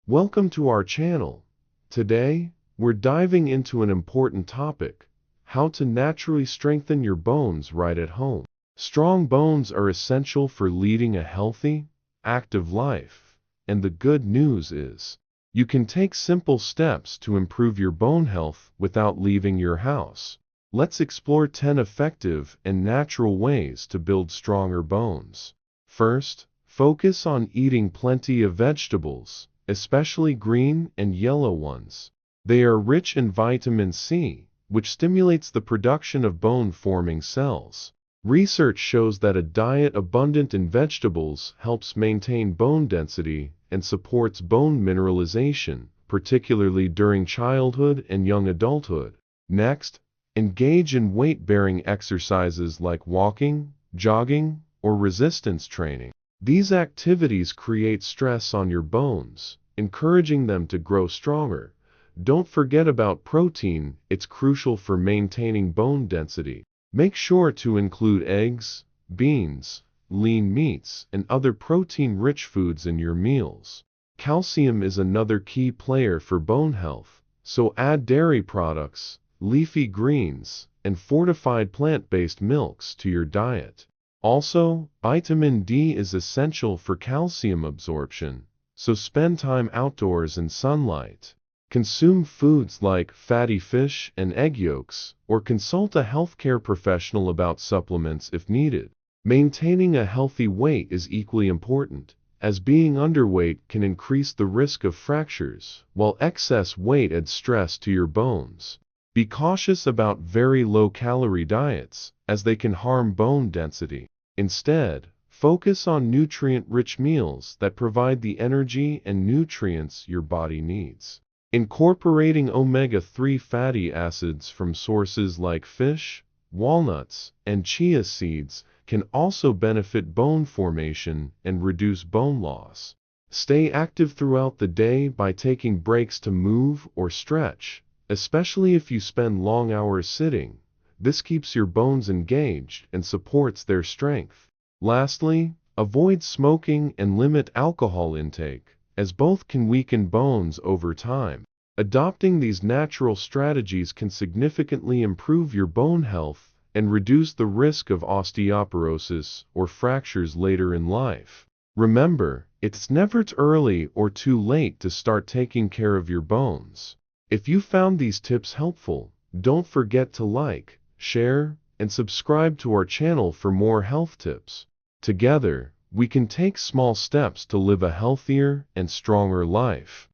Welcome to our channel. Today, we're diving into an important topic: how to naturally strengthen your bones right at home. Strong bones are essential for leading a healthy, active life, and the good news is, you can take simple steps to improve your bone health without leaving your house. Let's explore 10 effective and natural ways to build stronger bones. First, focus on eating plenty of vegetables, especially green and yellow ones. They are rich in vitamin C, which stimulates the production of bone-forming cells. Research shows that a diet abundant in vegetables helps maintain bone density and supports bone mineralization, particularly during childhood and young adulthood. Next, engage in weight-bearing exercises like walking, jogging, or resistance training. These activities create stress on your bones, encouraging them to grow stronger. Don't forget about protein, it's crucial for maintaining bone density. Make sure to include eggs, beans, lean meats, and other protein-rich foods in your meals. Calcium is another key player for bone health, so add dairy products, leafy greens, and fortified plant-based milks to your diet. Also, vitamin D is essential for calcium absorption, so spend time outdoors in sunlight. Consume foods like fatty fish and egg yolks, or consult a healthcare professional about supplements if needed. Maintaining a healthy weight is equally important, as being underweight can increase the risk of fractures, while excess weight adds stress to your bones. Be cautious about very low-calorie diets, as they can harm bone density. Instead, focus on nutrient-rich meals that provide the energy and nutrients your body needs. Incorporating omega-3 fatty acids from sources like fish, walnuts, and chia seeds can also benefit bone formation and reduce bone loss. Stay active throughout the day by taking breaks to move or stretch, especially if you spend long hours sitting. This keeps your bones engaged and supports their strength. Lastly, avoid smoking and limit alcohol intake, as both can weaken bones over time. Adopting these natural strategies can significantly improve your bone health and reduce the risk of osteoporosis or fractures later in life. Remember, it's never too early or too late to start taking care of your bones. If you found these tips helpful, don't forget to like, share, and subscribe to our channel for more health tips. Together, we can take small steps to live a healthier and stronger life.